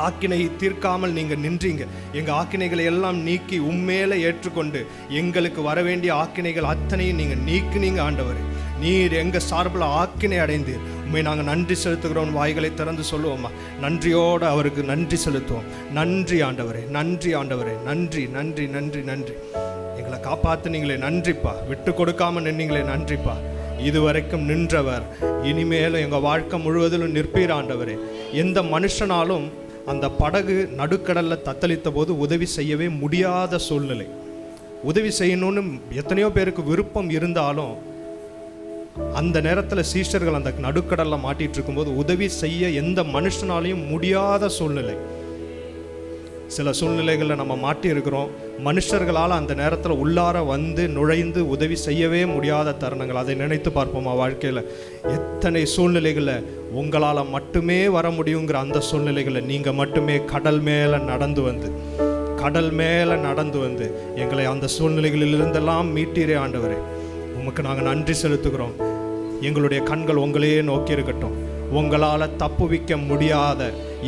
ஆக்கினை தீர்க்காமல் நீங்கள் நின்றீங்க. எங்கள் ஆக்கினைகளை எல்லாம் நீக்கி உண்மையில ஏற்றுக்கொண்டு எங்களுக்கு வர வேண்டிய ஆக்கினைகள் அத்தனையும் நீங்கள் நீக்கினீங்க ஆண்டவர். நீர் எங்கள் சார்பில் ஆக்கினை அடைந்தீர். உண்மை நாங்கள் நன்றி செலுத்துகிறோம். வாய்களை திறந்து சொல்லுவோம்மா, நன்றியோடு அவருக்கு நன்றி செலுத்துவோம். நன்றி ஆண்டவரே, நன்றி ஆண்டவரே, நன்றி நன்றி நன்றி நன்றி. எங்களை காப்பாற்றுனீங்களே நன்றிப்பா. விட்டு கொடுக்காம நின்னீங்களே நன்றிப்பா. இதுவரைக்கும் நின்றவர் இனிமேலும் எங்கள் வாழ்க்கை முழுவதிலும் நிற்பீர் ஆண்டவரே. எந்த மனுஷனாலும் அந்த படகு நடுக்கடலில் தத்தளித்த போது உதவி செய்யவே முடியாத சூழ்நிலை. உதவி செய்யணும்னு எத்தனையோ பேருக்கு விருப்பம் இருந்தாலும் அந்த நேரத்தில் சீஷர்கள் அந்த நடுக்கடலில் மாட்டிகிட்டு இருக்கும்போது உதவி செய்ய எந்த மனுஷனாலையும் முடியாத சூழ்நிலை. சில சூழ்நிலைகளில் நம்ம மாட்டி இருக்கிறோம். மனுஷர்களால் அந்த நேரத்தில் உள்ளார வந்து நுழைந்து உதவி செய்யவே முடியாத தருணங்கள். அதை நினைத்து பார்ப்போமா? வாழ்க்கையில் எத்தனை சூழ்நிலைகளில் உங்களால் மட்டுமே வர முடியுங்கிற அந்த சூழ்நிலைகளில் நீங்கள் மட்டுமே கடல் மேலே நடந்து வந்து எங்களை அந்த சூழ்நிலைகளிலிருந்தெல்லாம் மீட்டீரே ஆண்டவரே. உமக்கு நாங்கள் நன்றி செலுத்துகிறோம். எங்களுடைய கண்கள் உங்களையே நோக்கி இருக்கட்டும். உங்களால் தப்புவிக்க முடியாத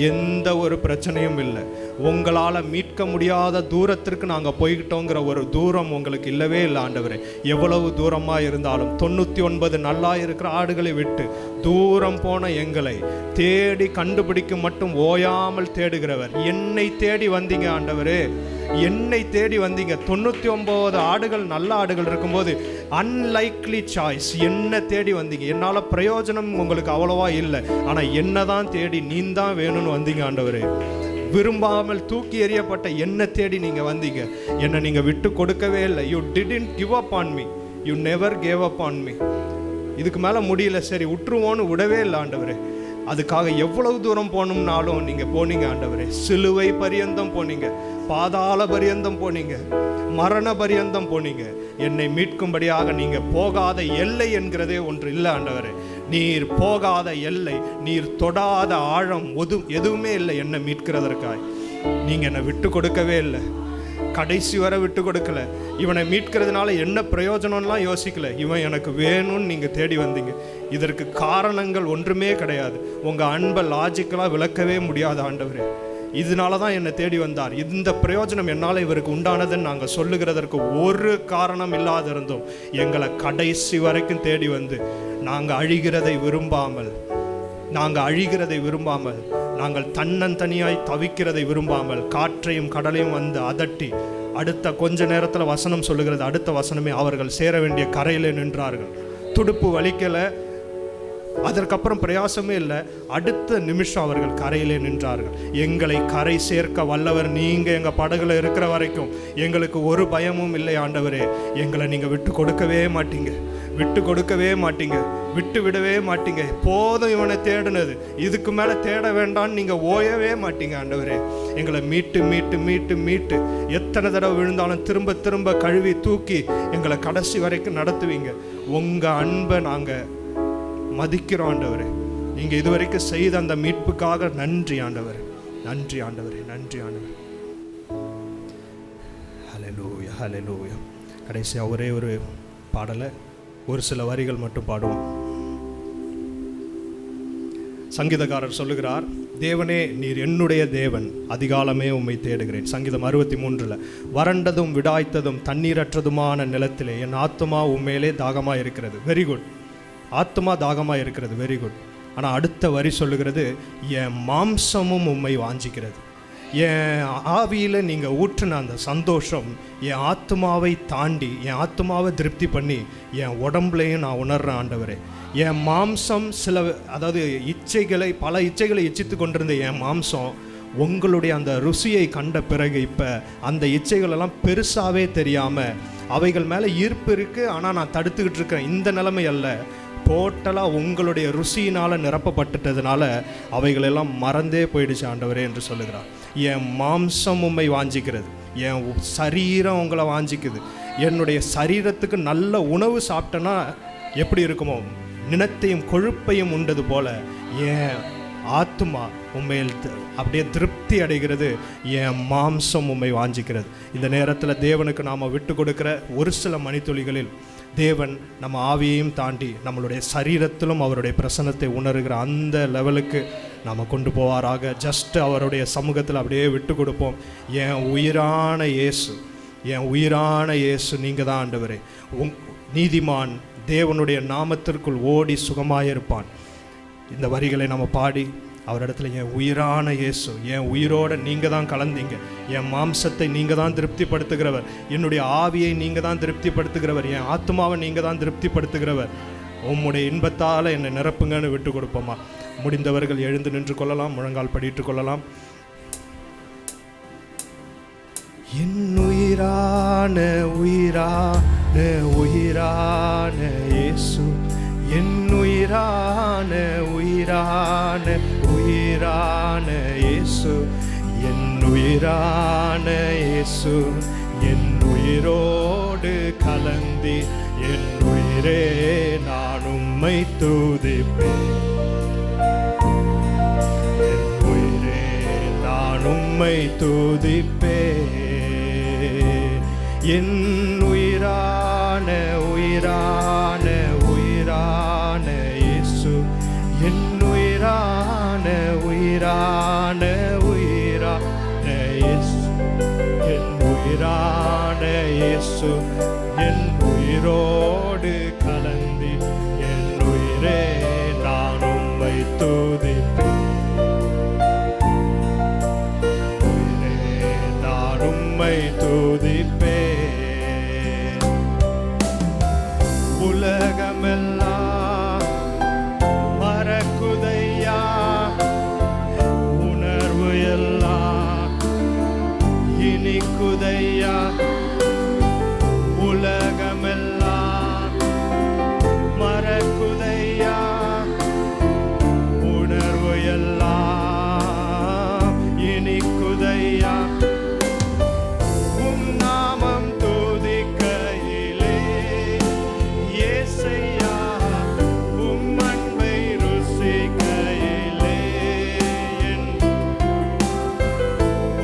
எந்த ஒரு பிரச்சனையும் இல்லை. உங்களால் மீட்க முடியாத தூரத்திற்கு நாங்கள் போய்கிட்டோங்கிற ஒரு தூரம் உங்களுக்கு இல்லவே இல்லை ஆண்டவரே. எவ்வளவு தூரமாக இருந்தாலும் 99 நல்லா இருக்கிற ஆடுகளை விட்டு தூரம் போன எங்களை தேடி கண்டுபிடிக்க மட்டும் ஓயாமல் தேடுகிறவர். என்னை தேடி வந்தீங்க ஆண்டவரே, என்னை தேடி வந்தீங்க. 99 ஆடுகள் நல்ல ஆடுகள் இருக்கும்போது அன்லைக்லி சாய்ஸ் என்ன தேடி வந்தீங்க. என்னால் பிரயோஜனம் உங்களுக்கு அவ்வளவா இல்லை, ஆனால் என்ன தான் தேடி நீந்தான் வேணும்னு வந்தீங்க ஆண்டவரே. விரும்பாமல் தூக்கி எறியப்பட்ட என்ன தேடி நீங்கள் வந்தீங்க. என்னை நீங்கள் விட்டு கொடுக்கவே இல்லை. You didn't give up on me, you never gave up on me. இதுக்கு மேலே முடியல, சரி விட்டுருவோன்னு விடவே இல்லை ஆண்டவரே. அதுக்காக எவ்வளவு தூரம் போகணும்னாலும் நீங்கள் போனீங்க ஆண்டவரே. சிலுவை பரியந்தம் போனீங்க, பாதாள பரியந்தம் போனீங்க, மரண பரியந்தம் போனீங்க. என்னை மீட்கும்படியாக நீங்கள் போகாத எல்லை என்கிறதே ஒன்று இல்லை ஆண்டவரே. நீர் போகாத எல்லை, நீர் தொடாத ஆழம் எதுவுமே இல்லை என்னை மீட்கிறதற்காய். நீங்கள் என்னை விட்டு கொடுக்கவே இல்லை, கடைசி வரை விட்டு கொடுக்கல. இவனை மீட்கிறதுனால என்ன பிரயோஜனம்லாம் யோசிக்கல. இவன் எனக்கு வேணும்னு நீங்கள் தேடி வந்தீங்க. இதற்கு காரணங்கள் ஒன்றுமே கிடையாது. உங்கள் அன்பை லாஜிக்கலாக விளக்கவே முடியாது ஆண்டவரே. இதனால தான் என்னை தேடி வந்தார். இந்த பிரயோஜனம் என்னால் இவருக்கு உண்டானதுன்னு நாங்கள் சொல்லுகிறதற்கு ஒரு காரணம் இல்லாத இருந்தோம். எங்களை கடைசி வரைக்கும் தேடி வந்து நாங்கள் அழிகிறதை விரும்பாமல் நாங்கள் தன்னந்தனியாய் தவிக்கிறதை விரும்பாமல் காற்றையும் கடலையும் வந்து அதட்டி அடுத்த கொஞ்ச நேரத்தில் வசனம் சொல்லுகிறது. அடுத்த வசனமே அவர்கள் சேர வேண்டிய கரையிலே நின்றார்கள். துடுப்பு வலிக்கலை, அதற்கப்புறம் பிரயாசமே இல்லை. அடுத்த நிமிஷம் அவர்கள் கரையிலே நின்றார்கள். எங்களை கரை சேர்க்க வல்லவர் நீங்கள் எங்கள் படகுல இருக்கிற வரைக்கும் எங்களுக்கு ஒரு பயமும் இல்லை ஆண்டவரே. எங்களை நீங்கள் விட்டு கொடுக்கவே மாட்டீங்க, விட்டு விடவே மாட்டீங்க. போதும் இவனை தேடினது, இதுக்கு மேலே தேட வேண்டான்னு நீங்கள் ஓயவே மாட்டீங்க ஆண்டவரே. எங்களை மீட்டு எத்தனை தடவை விழுந்தாலும் திரும்ப திரும்ப கழுவி தூக்கி எங்களை கடைசி வரைக்கும் நடத்துவீங்க. உங்கள் அன்பை நாங்கள் மதிக்கிறோம் ஆண்டவரே. நீங்கள் இதுவரைக்கும் செய்த அந்த மீட்புக்காக நன்றி ஆண்டவரே. ஹல்லேலூயா, ஹல்லேலூயா. கடைசியாக ஒரே ஒரு பாடலை, ஒரு சில வரிகள் மட்டும் பாடுவோம். சங்கீதக்காரர் சொல்லுகிறார், தேவனே நீர் என்னுடைய தேவன், அதிகாலமே உம்மை தேடுகிறேன். சங்கீதம் 63 வறண்டதும் விடாய்த்ததும் தண்ணீரற்றதுமான நிலத்திலே என் ஆத்துமா உண்மையிலே தாகமாக இருக்கிறது. வெரி குட், ஆத்மா தாகமாக இருக்கிறது, வெரி குட். ஆனால் அடுத்த வரி சொல்லுகிறது, என் மாம்சமும் உம்மை வாஞ்சிக்கிறது. என் ஆவியில் நீங்கள் ஊற்றின அந்த சந்தோஷம் என் ஆத்மாவை தாண்டி, என் ஆத்மாவை திருப்தி பண்ணி என் உடம்புலையும் நான் உணர்றேன் ஆண்டவரே. என் மாம்சம் பல இச்சைகளை இச்சித்து கொண்டிருந்த என் மாம்சம் உங்களுடைய அந்த ருசியை கண்ட பிறகு இப்போ அந்த இச்சைகளெல்லாம் பெருசாகவே தெரியாமல் அவைகள் மேலே ஈர்ப்பு இருக்குது, ஆனால் நான் தடுத்துக்கிட்டு இருக்கேன். இந்த நிலைமை அல்ல, டோட்டலாக உங்களுடைய ருசியினால் நிரப்பப்பட்டுட்டதுனால அவைகளெல்லாம் மறந்தே போயிடுச்சு ஆண்டவரே என்று சொல்லுகிறார். என் மாம்சம் உம்மை வாஞ்சிக்கிறது, என் சரீரம் உங்களை வாஞ்சிக்குது. என்னுடைய சரீரத்துக்கு நல்ல உணவு சாப்பிட்டேன்னா எப்படி இருக்குமோ, நினத்தையும் கொழுப்பையும் உண்டது போல என் ஆத்மா உண்மையில் அப்படியே திருப்தி அடைகிறது. என் மாம்சம் உண்மை வாஞ்சிக்கிறது. இந்த நேரத்தில் தேவனுக்கு நாம் விட்டு கொடுக்கிற ஒரு சில மணித்துளிகளில் தேவன் நம்ம ஆவியையும் தாண்டி நம்மளுடைய சரீரத்திலும் அவருடைய பிரசன்னத்தை உணர்கிற அந்த லெவலுக்கு நாம் கொண்டு போவாராக. ஜஸ்ட் அவருடைய சமூகத்தில் அப்படியே விட்டு கொடுப்போம். என் உயிரான இயேசு, என் உயிரான இயேசு நீங்கள் தான் ஆண்டவரே. நீதிமான் தேவனுடைய நாமத்திற்குள் ஓடி சுகமாயிருப்பான். இந்த வரிகளை நம்ம பாடி அவரிடத்துல, என் உயிரான இயேசு, என் உயிரோடு நீங்கள் தான் கலந்தீங்க, என் மாம்சத்தை நீங்கள் தான் திருப்திப்படுத்துகிறவர், என்னுடைய ஆவியை நீங்கள் தான் திருப்திப்படுத்துகிறவர், என் ஆத்மாவை நீங்கள் தான் திருப்திப்படுத்துகிறவர், உம்முடைய இன்பத்தால் என்னை நிரப்புங்கன்னு விட்டு கொடுப்போமா? முடிந்தவர்கள் எழுந்து நின்று கொள்ளலாம், முழங்கால் படிட்டு கொள்ளலாம். என் உயிரான உயிரான உயிரான இயேசு, என் உயிரான உயிரான உயிரான இயேசு, என் உயிரான இயேசு, என் உயிரோடு கலந்தி என் உயிரே நான் உம்மை துதிப்பேன், என் உயிரே நான் உம்மை துதிப்பேன், என் உயிரான உயிரான உயிரான இயேசு, என் உயிரான உயிரான உயிரான இயேசு, என் உயிரான இயேசு, என் உயிரோடு கலந்தி என் உயிரே நான் உம்மை துதிப்பேன், உயிரே நான் உம்மை துதிப்பேன். உலகமெல்லாம் மறக்குதையா, உணர்வு எல்லாம் இனிக்குதையா, உலகமெல்லாம் மறக்குதையா, உணர்வு எல்லாம் இனிக்குதையா, உம் நாமம் துதிக்கையிலே இயேசையா, உம் அன்பை ருசிக்கையிலே,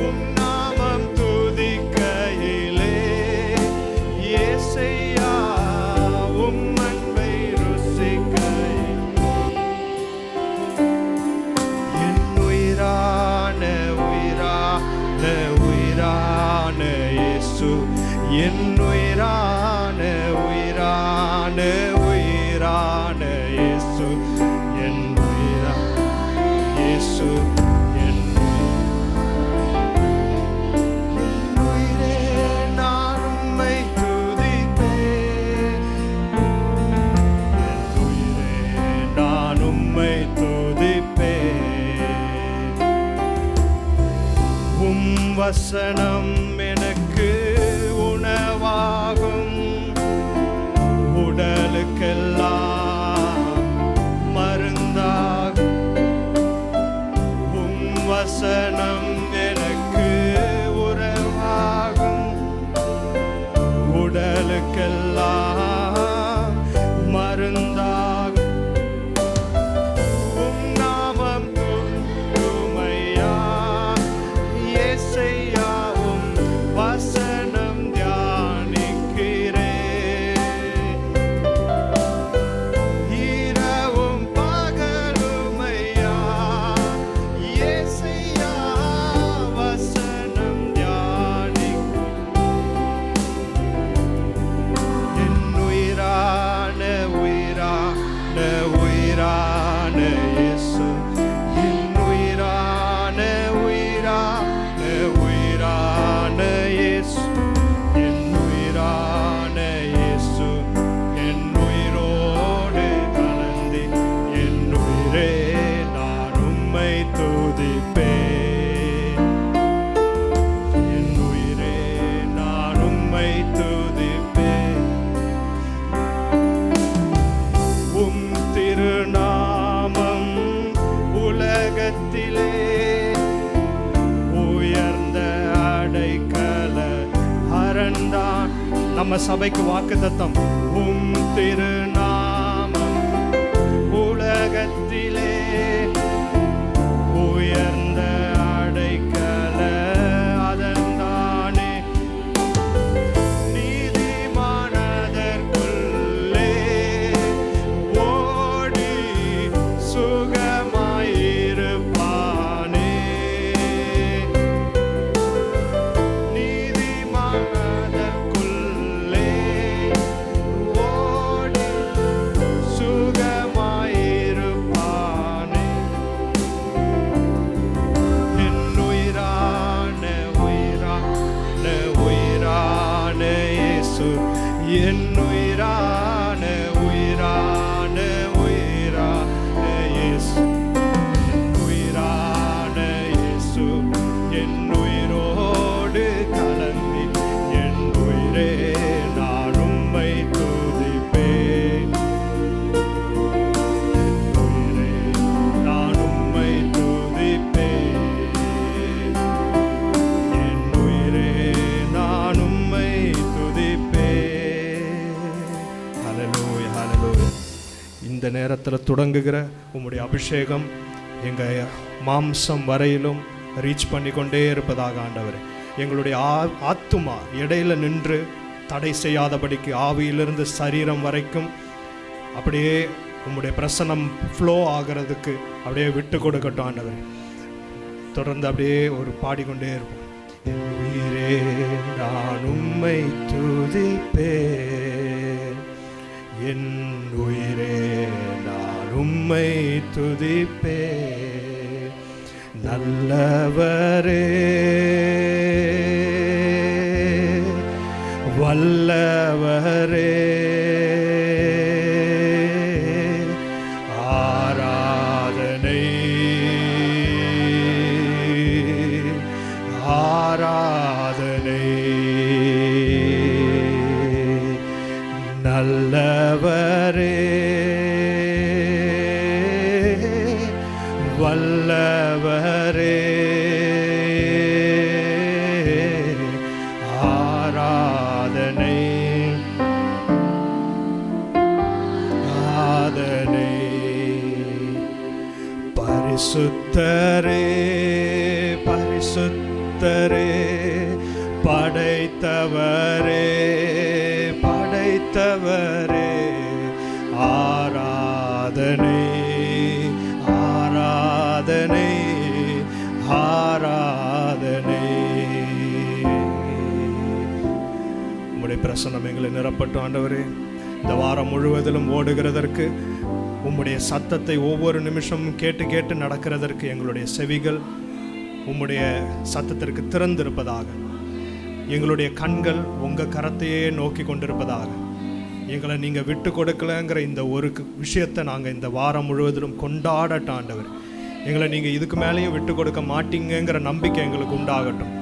உம் நாமம் துதிக்கையிலே இயேசையா, உம் அன்பை ருசிக்கையிலே, என் உயிரான உயிரான உயிரான இயேசு, என் உயிரான உயிரான உயிரான இயேசு, என் உயிரான இயேசு, என் உயிரே நான் உம்மை துதிப்பேன், என் உயிரே நான் உம்மை துதிப்பேன், உம் வசனம் எனக்கு உணவாகும், உடலுக்கெல்லாம் மருந்தாகும், உம் வசனம் எனக்கு உறவாகும், உடலுக்கெல்லாம் மருந்தாகும், உம் நாமம் துதிக்குமையா இயேசையா, உம் வசனம் தியானிக்கிறேன், இரவும் பகலுமையா இயேசையா, வசனம் தியானிக்கிறேன், என் உயிரான உயிரான உயிரான இயேசு, என் உயிரான உயிரான உயிரான இயேசு, என் உயிரான இயேசு, என் உயிரோடு கலந்து என் உயிரே நான் உம்மை துதிப்பேன், என் உயிரே நான் உம்மை துதிப்பேன், உம் திருநாமம் உலகத்திலே உயர்ந்த அடைக்கல அரண்தான். நம்ம சபைக்கு வாக்குத்தத்தம், உம் திருநாமம் உலகத்திலே உயர்ந்த இயேசு என் உயிரான உயிரான உயிரான இயேசு உயிரான இயேசு என் உயிரோடு கலந்தி என் உயிரே நான் உம்மை துதிப்பேன் உயிரே நான் உம்மை துதிப்பேன் என் உயிரே நான் உம்மை துதிப்பேன். ஹல்லேலூயா ஹல்லேலூயா. இந்த நேரத்தில் தொடங்குகிற உம்முடைய அபிஷேகம் எங்கள் மாம்சம் வரையிலும் ரீச் பண்ணி கொண்டே இருப்பதாக ஆண்டவரே. எங்களுடைய ஆத்துமா இடையில நின்று தடை செய்யாதபடிக்கு ஆவியிலிருந்து சரீரம் வரைக்கும் அப்படியே உம்முடைய பிரசன்னம் ஃப்ளோ ஆகிறதுக்கு அப்படியே விட்டு கொடுக்கட்டும் ஆண்டவரே. தொடர்ந்து அப்படியே ஒரு பாடிக்கொண்டே இருப்போம். என் உயிரே நான் உம்மை துதிப்பேன் என் உயிரே நான் உம்மை துதிப்பேன் நல்லவரே வல்லவரே ஆராதனை ஆராதனை நல்லவரே வல்லவரே ஆராதனை ஆராதனை பரிசுத்தரே பரிசுத்தரே படைத்தவரே படைத்தவரே ஆராதனை ஆராதனை ஆராதனை. உம்முடைய பிரசன்னம் எங்களை நிரப்பட்டும் ஆண்டவரே. இந்த வாரம் முழுவதிலும் ஓடுகிறதற்கு உம்முடைய சத்தத்தை ஒவ்வொரு நிமிஷமும் கேட்டு கேட்டு நடக்கிறதற்கு எங்களுடைய செவிகள் உம்முடைய சத்தத்திற்கு திறந்திருப்பதாக. எங்களுடைய கண்கள் உங்கள் கரத்தையே நோக்கி கொண்டிருப்பதாக. எங்களை நீங்கள் விட்டு கொடுக்கலங்கிற இந்த ஒரு விஷயத்தை நாங்கள் இந்த வாரம் முழுவதிலும் கொண்டாடட்டும் ஆண்டவர். எங்களை நீங்கள் இதுக்கு மேலேயும் விட்டு கொடுக்க மாட்டீங்கிற நம்பிக்கை எங்களுக்கு உண்டாகட்டும்.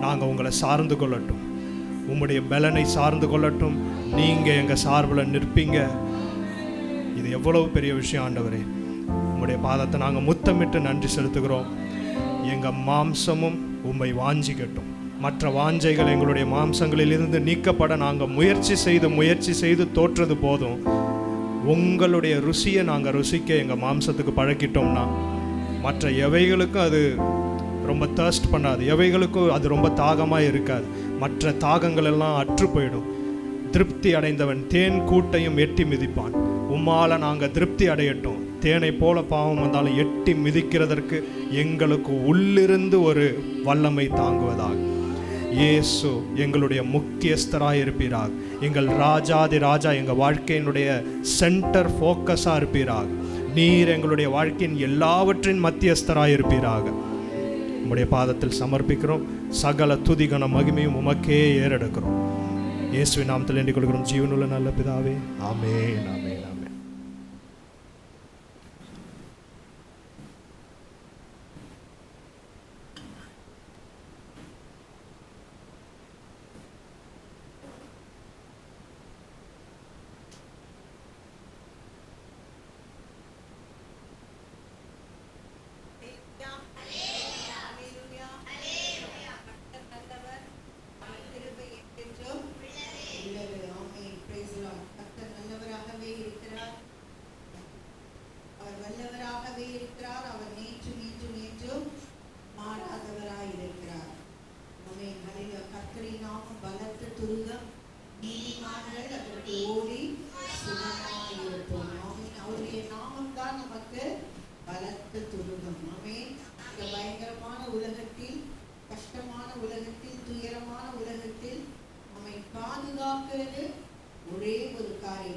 நாங்கள் உங்களை சார்ந்து கொள்ளட்டும், உம்முடைய பலனை சார்ந்து கொள்ளட்டும். நீங்கள் எங்கள் சார்பில் நிற்பீங்க. இது எவ்வளவு பெரிய விஷயம் ஆண்டவரே. உம்முடைய பாதத்தை நாங்கள் முத்தமிட்டு நன்றி செலுத்துகிறோம். எங்கள் மாம்சமும் உம்மை வாஞ்சிக்கட்டும். மற்ற வாஞ்சைகள் எங்களுடைய மாம்சங்களிலிருந்து நீக்கப்பட நாங்கள் முயற்சி செய்து தோற்றது போதும். உங்களுடைய ருசியை நாங்கள் ருசிக்க எங்கள் மாம்சத்துக்கு பழக்கிட்டோம்னா மற்ற எவைகளுக்கும் அது ரொம்ப தர்ஸ்ட் பண்ணாது, எவைகளுக்கும் அது ரொம்ப தாகமாக இருக்காது. மற்ற தாகங்கள் எல்லாம் அற்று போயிடும். திருப்தி அடைந்தவன் தேன் கூட்டையும் எட்டி மிதிப்பான். உம்மால் நாங்கள் திருப்தி அடையட்டும். தேனை போல பாவம் வந்தாலும் எட்டி மிதிக்கிறதற்கு எங்களுக்கு உள்ளிருந்து ஒரு வல்லமை தாங்குவதாக. இயேசு எங்களுடைய முக்கியஸ்தராக இருப்பீராக. எங்கள் ராஜாதி ராஜா, எங்கள் வாழ்க்கையினுடைய சென்டர் ஃபோக்கஸாக இருப்பீராக. நீர் எங்களுடைய வாழ்க்கையின் எல்லாவற்றின் மத்தியஸ்தராக இருப்பீராக. உம்முடைய பாதத்தில் சமர்ப்பிக்கிறோம். சகல துதிகன மகிமையும் உமக்கே ஏறெடுக்கிறோம். இயேசுவின் நாமத்தில் வேண்டிக் கொள்கிறோம் ஜீவனுள்ள நல்ல பிதாவே, ஆமென் ஆமென் ஆமென். ஒரே ஒரு காரியம்